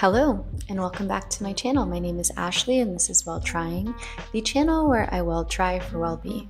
Hello, and welcome back to my channel. My name is Ashley, and this is Well Trying, the channel where I will try for well-being.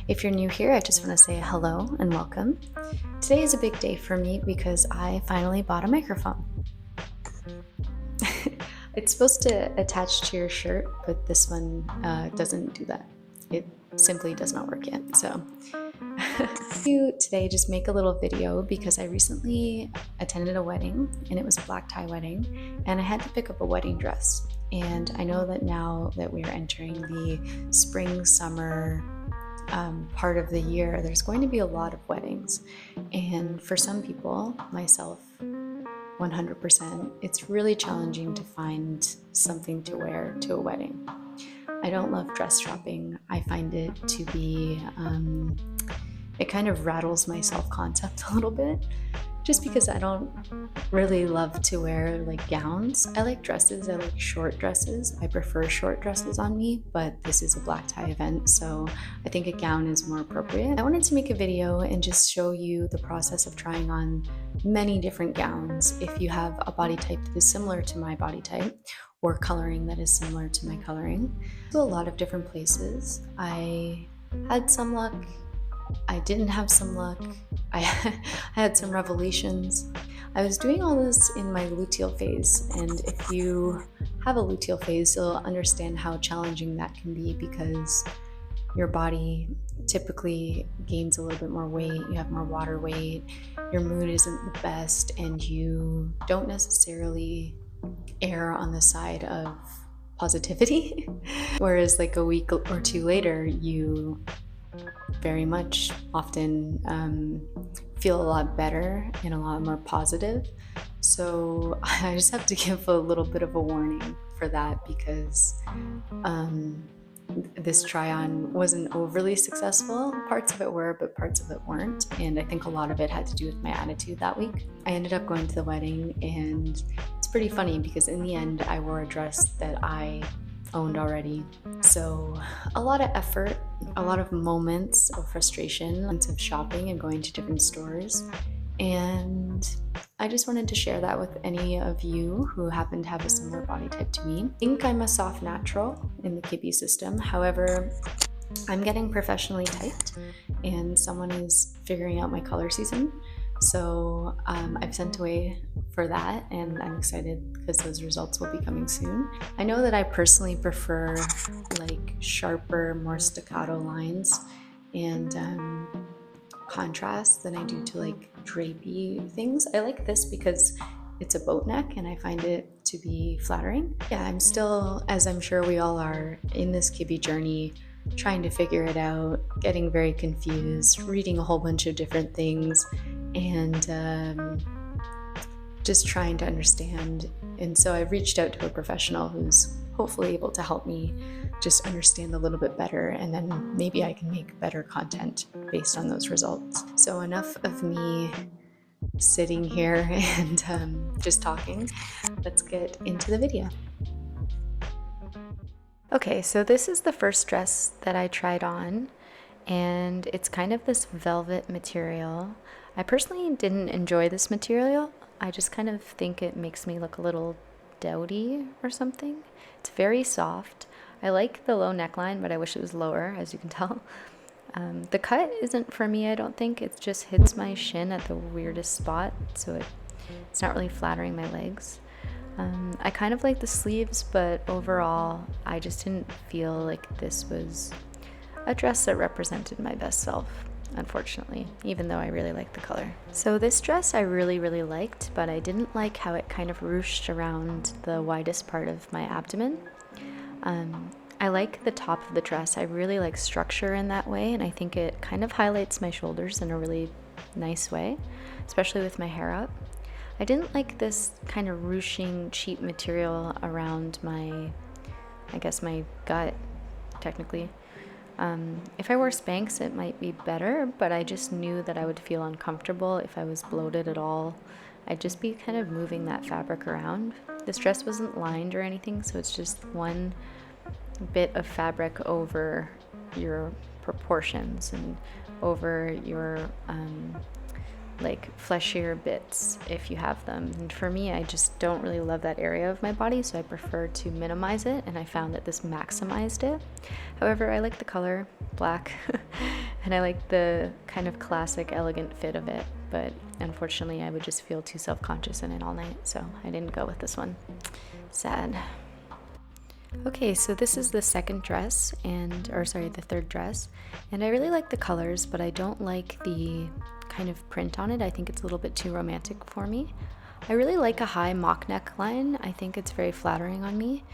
If you're new here, I just want to say hello and welcome. Today is a big day for me because I finally bought a microphone. It's supposed to attach to your shirt, but this one doesn't do that. It simply does not work yet. So today just make a little video because I recently attended a wedding, and it was a black tie wedding, and I had to pick up a wedding dress. And I know that now that we are entering the spring summer part of the year, there's going to be a lot of weddings, and for some people, myself 100%, it's really challenging to find something to wear to a wedding. I don't love dress shopping. I find it to be it kind of rattles my self-concept a little bit, just because I don't really love to wear like gowns. I like dresses, I like short dresses. I prefer short dresses on me, but this is a black tie event, so I think a gown is more appropriate. I wanted to make a video and just show you the process of trying on many different gowns. If you have a body type that is similar to my body type, or coloring that is similar to my coloring. So a lot of different places. I had some luck. I didn't have some luck. I had some revelations. I was doing all this in my luteal phase, and if you have a luteal phase, you'll understand how challenging that can be because your body typically gains a little bit more weight, you have more water weight, your mood isn't the best, and you don't necessarily err on the side of positivity. Whereas like a week or two later, you very much often feel a lot better and a lot more positive. So I just have to give a little bit of a warning for that because this try-on wasn't overly successful. Parts of it were, but parts of it weren't. And I think a lot of it had to do with my attitude that week. I ended up going to the wedding, and it's pretty funny because in the end, I wore a dress that I owned already. So a lot of effort, a lot of moments of frustration, moments of shopping and going to different stores. And I just wanted to share that with any of you who happen to have a similar body type to me. I think I'm a soft natural in the Kibbe system. However, I'm getting professionally typed and someone is figuring out my color season. So I've sent away for that, and I'm excited because those results will be coming soon. I know that I personally prefer like sharper, more staccato lines and contrast than I do to like drapey things. I like this because it's a boat neck and I find it to be flattering. Yeah, I'm still, as I'm sure we all are, in this Kibbe journey, trying to figure it out, getting very confused, reading a whole bunch of different things, and just trying to understand. And so I've reached out to a professional who's hopefully able to help me just understand a little bit better, and then maybe I can make better content based on those results. So enough of me sitting here and just talking. Let's get into the video. Okay, so this is the first dress that I tried on, and it's kind of this velvet material. I personally didn't enjoy this material. I just kind of think it makes me look a little dowdy or something. It's very soft. I like the low neckline, but I wish it was lower, as you can tell. The cut isn't for me, I don't think. It just hits my shin at the weirdest spot, so it's not really flattering my legs. I kind of like the sleeves, but overall, I just didn't feel like this was a dress that represented my best self, unfortunately, even though I really like the color. So this dress I really liked, but I didn't like how it kind of ruched around the widest part of my abdomen. I like the top of the dress. I really like structure in that way, and I think it kind of highlights my shoulders in a really nice way, especially with my hair up. I didn't like this kind of ruching cheap material around my, I guess my gut, technically. If I wore Spanx, it might be better, but I just knew that I would feel uncomfortable if I was bloated at all. I'd just be kind of moving that fabric around. This dress wasn't lined or anything, so it's just one bit of fabric over your proportions and over your like fleshier bits if you have them. And for me, I just don't really love that area of my body, so I prefer to minimize it, and I found that this maximized it. However, I like the color black and I like the kind of classic elegant fit of it, but unfortunately I would just feel too self-conscious in it all night, so I didn't go with this one. Sad. Okay, so this is the second dress, the third dress, and I really like the colors, but I don't like the kind of print on it. I think it's a little bit too romantic for me. I really like a high mock neckline. I think it's very flattering on me.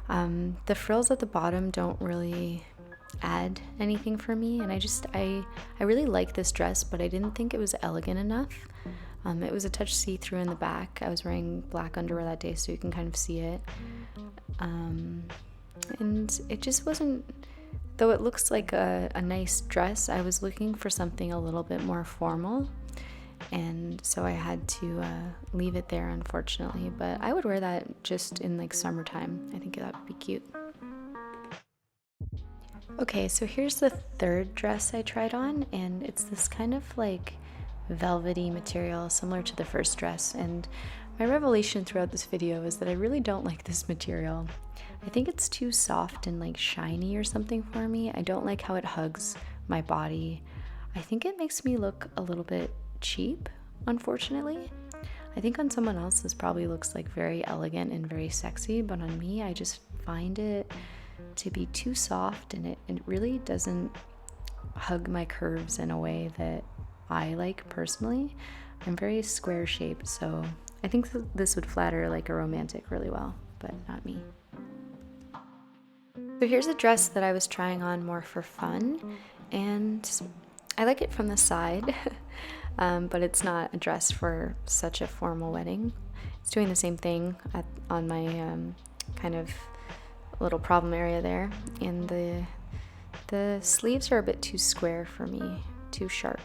The frills at the bottom don't really add anything for me, and I really like this dress, but I didn't think it was elegant enough. It was a touch see-through in the back. I was wearing black underwear that day, so you can kind of see it. And it just wasn't, though it looks like a nice dress, I was looking for something a little bit more formal, and so I had to leave it there, unfortunately. But I would wear that just in like summertime. I think that would be cute. Okay, so here's the third dress I tried on, and it's this kind of like velvety material similar to the first dress, and my revelation throughout this video is that I really don't like this material. I think it's too soft and like shiny or something for me. I don't like how it hugs my body. I think it makes me look a little bit cheap, unfortunately. I think on someone else this probably looks like very elegant and very sexy, but on me I just find it to be too soft, and it really doesn't hug my curves in a way that I like personally. I'm very square shaped, so I think this would flatter like a romantic really well, but not me. So here's a dress that I was trying on more for fun, and I like it from the side, but it's not a dress for such a formal wedding. It's doing the same thing on my kind of little problem area there, and the sleeves are a bit too square for me, too sharp,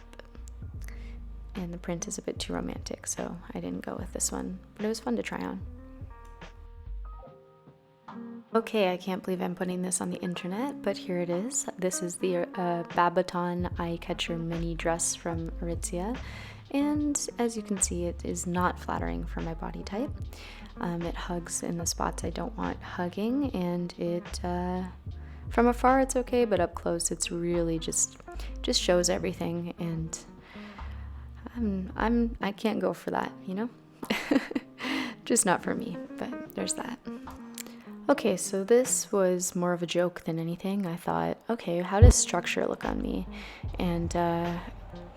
and the print is a bit too romantic, so I didn't go with this one, but it was fun to try on. Okay, I can't believe I'm putting this on the internet, but here it is. This is the Babaton Eye Catcher mini dress from Aritzia, and as you can see, it is not flattering for my body type. It hugs in the spots I don't want hugging, and it from afar it's okay, but up close it's really just shows everything, and I can't go for that, you know? Just not for me, but there's that. Okay, so this was more of a joke than anything. I thought, okay, how does structure look on me? And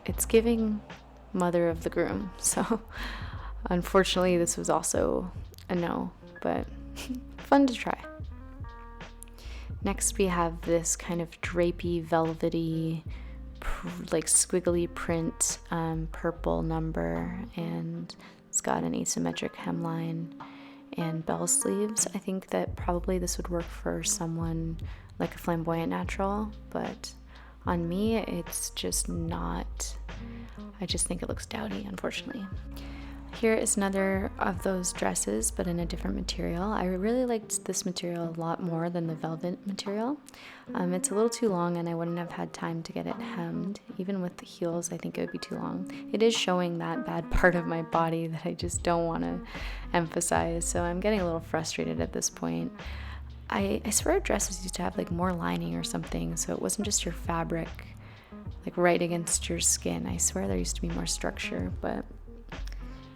it's giving mother of the groom, so unfortunately this was also a no, but fun to try. Next we have this kind of drapey, velvety, like squiggly print, purple number, and it's got an asymmetric hemline and bell sleeves. I think that probably this would work for someone like a flamboyant natural, but on me it's just not. I just think it looks dowdy, unfortunately. Here is another of those dresses, but in a different material. I really liked this material a lot more than the velvet material. It's a little too long, and I wouldn't have had time to get it hemmed. Even with the heels, I think it would be too long. It is showing that bad part of my body that I just don't want to emphasize, so I'm getting a little frustrated at this point. I swear dresses used to have like more lining or something, so it wasn't just your fabric like right against your skin. I swear there used to be more structure, but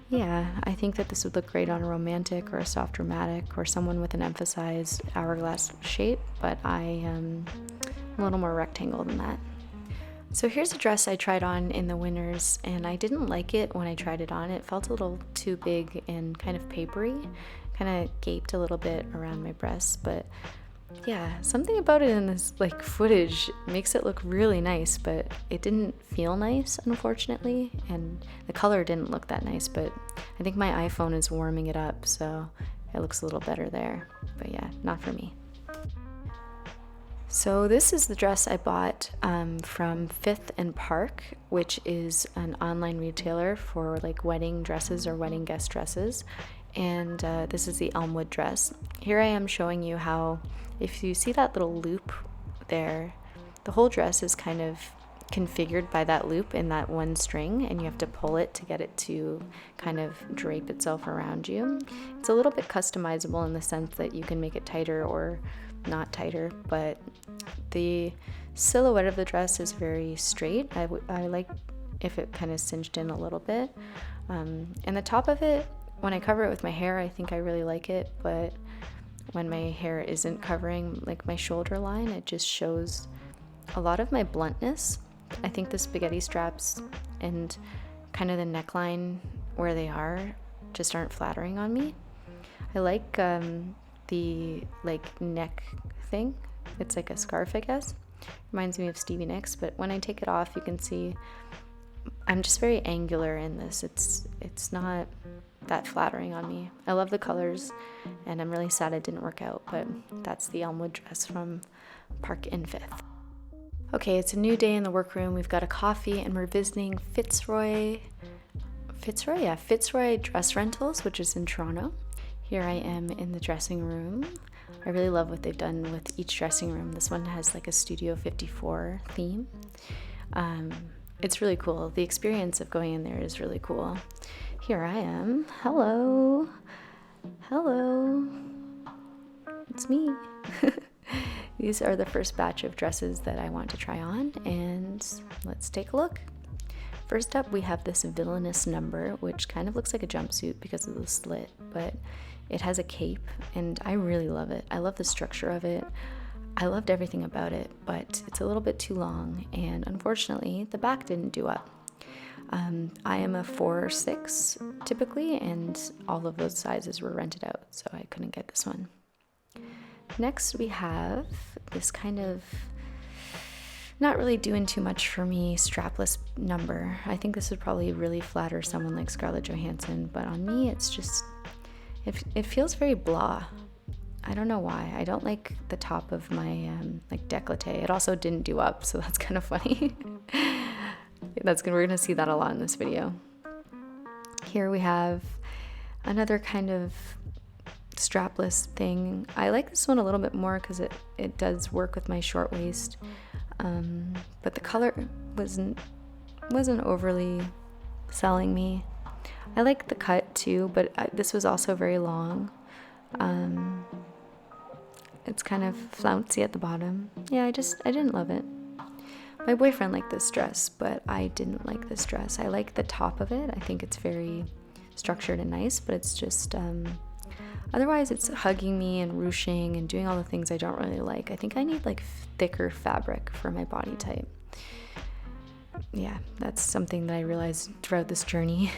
yeah, I think that this would look great on a romantic or a soft dramatic or someone with an emphasized hourglass shape, but I am a little more rectangle than that. So here's a dress I tried on in the winters, and I didn't like it when I tried it on. It felt a little too big and kind of papery, kind of gaped a little bit around my breasts, but yeah, something about it in this like footage makes it look really nice, but it didn't feel nice, unfortunately, and the color didn't look that nice, but I think my iPhone is warming it up, so it looks a little better there, but yeah, not for me. So this is the dress I bought from Fifth and Park, which is an online retailer for like wedding dresses or wedding guest dresses, and this is the Elmwood dress. Here I am showing you how, if you see that little loop there, the whole dress is kind of configured by that loop in that one string, and you have to pull it to get it to kind of drape itself around you. It's a little bit customizable in the sense that you can make it tighter or not tighter, but the silhouette of the dress is very straight. I like if it kind of cinched in a little bit. And the top of it, when I cover it with my hair, I think I really like it, but when my hair isn't covering like my shoulder line, it just shows a lot of my bluntness. I think the spaghetti straps and kind of the neckline where they are just aren't flattering on me. I like the like neck thing. It's like a scarf, I guess. Reminds me of Stevie Nicks, but when I take it off, you can see I'm just very angular in this. It's not that flattering on me. I love the colors, and I'm really sad it didn't work out, but that's the Elmwood dress from Park and Fifth. Okay, it's a new day in the workroom. We've got a coffee, and we're visiting Fitzroy Dress Rentals, which is in Toronto. Here I am in the dressing room. I really love what they've done with each dressing room. This one has like a Studio 54 theme. It's really cool. The experience of going in there is really cool. Here I am. Hello. Hello. It's me. These are the first batch of dresses that I want to try on, and let's take a look. First up, we have this villainous number, which kind of looks like a jumpsuit because of the slit, but it has a cape, and I really love it. I love the structure of it. I loved everything about it, but it's a little bit too long, and unfortunately, the back didn't do up. I am a 4 or 6 typically, and all of those sizes were rented out, so I couldn't get this one. Next, we have this kind of not really doing too much for me strapless number. I think this would probably really flatter someone like Scarlett Johansson, but on me, it's just, it feels very blah. I don't know why. I don't like the top of my like décolleté. It also didn't do up, so that's kind of funny. We're gonna see that a lot in this video. Here we have another kind of strapless thing. I like this one a little bit more because it does work with my short waist, but the color wasn't overly selling me. I like the cut too, but this was also very long. It's kind of flouncy at the bottom. Yeah, I didn't love it. My boyfriend liked this dress, but I didn't like this dress. I like the top of it. I think it's very structured and nice, but it's just otherwise it's hugging me and ruching and doing all the things I don't really like. I think I need like thicker fabric for my body type. Yeah, that's something that I realized throughout this journey.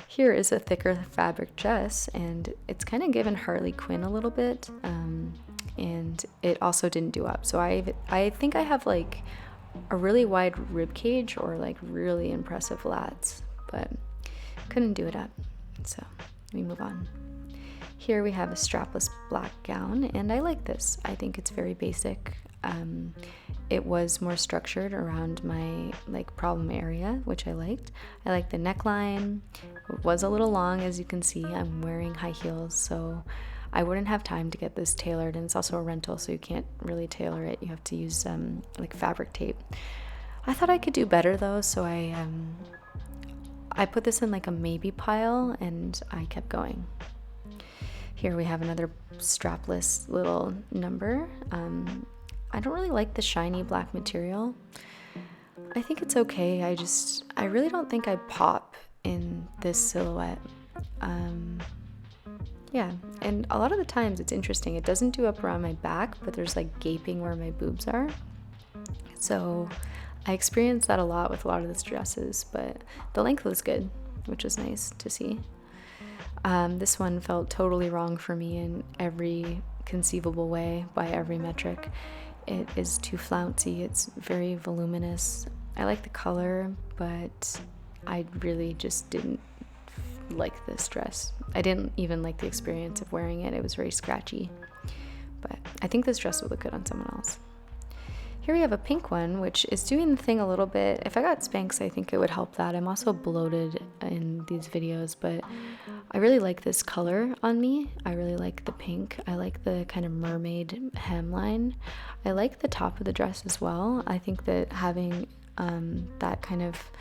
Here is a thicker fabric dress, and it's kind of given Harley Quinn a little bit, and it also didn't do up. So I think I have like a really wide rib cage or like really impressive lats, but couldn't do it up. So we move on. Here we have a strapless black gown, and I like this. I think it's very basic. It was more structured around my like problem area, which I liked. I like the neckline. It was a little long, as you can see. I'm wearing high heels, so I wouldn't have time to get this tailored, and it's also a rental, so you can't really tailor it. You have to use like fabric tape. I thought I could do better though, so I put this in like a maybe pile, and I kept going. Here we have another strapless little number. I don't really like the shiny black material. I think it's okay. I really don't think I pop in this silhouette. Yeah, and a lot of the times it's interesting. It doesn't do up around my back, but there's like gaping where my boobs are. So I experienced that a lot with a lot of these dresses, but the length was good, which was nice to see. This one felt totally wrong for me in every conceivable way by every metric. It is too flouncy. It's very voluminous. I like the color, but I really just didn't like this dress. I didn't even like the experience of wearing it. It was very scratchy, but I think this dress would look good on someone else. Here we have a pink one, which is doing the thing a little bit. If I got Spanx, I think it would help that. I'm also bloated in these videos, but I really like this color on me. I really like the pink. I like the kind of mermaid hemline. I like the top of the dress as well. I think that having That kind of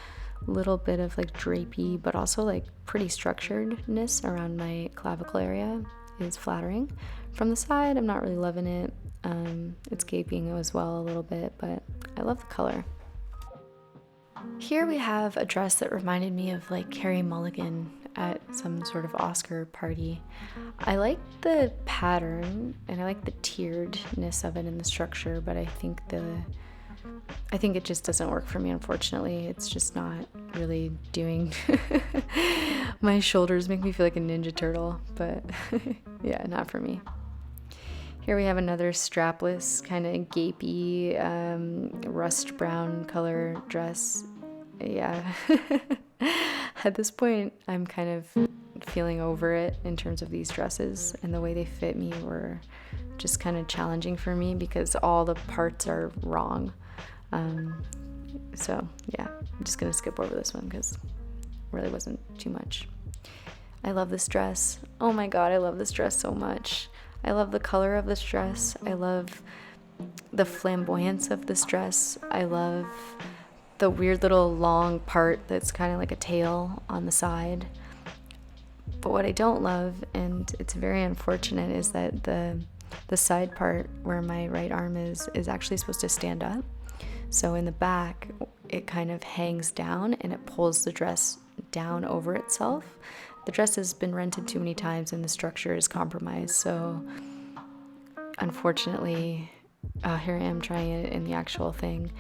little bit of like drapey, but also like pretty structuredness around my clavicle area is flattering. From the side, I'm not really loving it. It's gaping as well a little bit, but I love the color. Here we have a dress that reminded me of like Carey Mulligan at some sort of Oscar party. I like the pattern and I like the tieredness of it in the structure, but I think it just doesn't work for me, unfortunately. It's just not really doing. My shoulders make me feel like a Ninja Turtle, but yeah, not for me. Here we have another strapless, kind of gapey, rust brown color dress. Yeah. At this point, I'm kind of feeling over it in terms of these dresses, and the way they fit me were just kind of challenging for me because all the parts are wrong. So yeah, I'm just gonna skip over this one because it really wasn't too much. I love this dress. Oh my god, I love this dress so much. I love the color of this dress. I love the flamboyance of this dress. I love the weird little long part that's kind of like a tail on the side. But what I don't love, and it's very unfortunate, is that the side part where my right arm is actually supposed to stand up. So in the back, it kind of hangs down and it pulls the dress down over itself. The dress has been rented too many times and the structure is compromised. So unfortunately, here I am trying it in the actual thing.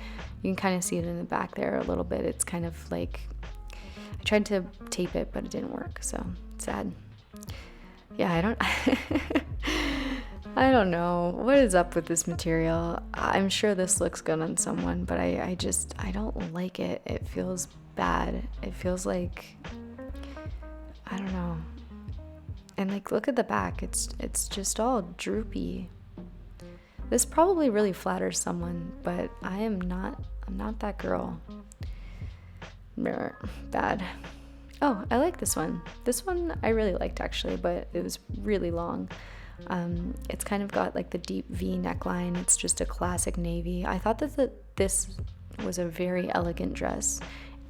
You can kind of see it in the back there a little bit. It's kind of like, I tried to tape it, but it didn't work. So sad. Yeah, I don't know what is up with this material. I'm sure this looks good on someone, but I don't like it. It feels bad. It feels like, I don't know. And like, look at the back. It's just all droopy. This probably really flatters someone, but I'm not that girl. Bad. Oh, I like this one. This one I really liked actually, but it was really long. It's kind of got like the deep V neckline. It's just a classic navy. I thought that this was a very elegant dress,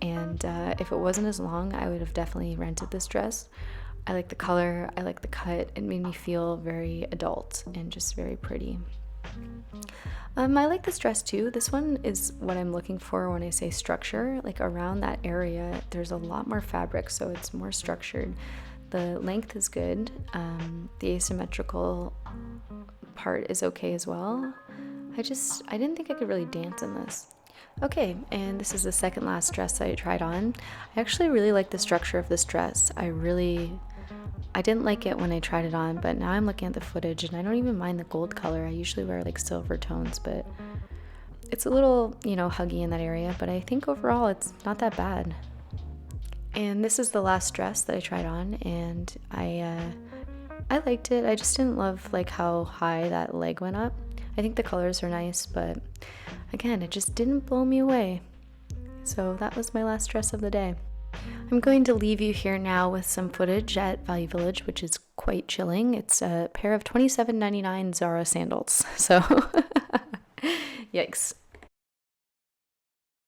and if it wasn't as long, I would have definitely rented this dress. I like the color, I like the cut. It made me feel very adult and just very pretty. I like this dress too. This one is what I'm looking for when I say structure. Like around that area, there's a lot more fabric, so it's more structured. The length is good. The asymmetrical part is okay as well. I didn't think I could really dance in this. Okay, and this is the second last dress I tried on. I actually really like the structure of this dress. I didn't like it when I tried it on, but now I'm looking at the footage and I don't even mind the gold color. I usually wear like silver tones, but it's a little, huggy in that area, but I think overall it's not that bad. And this is the last dress that I tried on, and I liked it. I just didn't love like how high that leg went up. I think the colors are nice, but again, it just didn't blow me away. So that was my last dress of the day. I'm going to leave you here now with some footage at Value Village, which is quite chilling. It's a pair of $27.99 Zara sandals. So, yikes.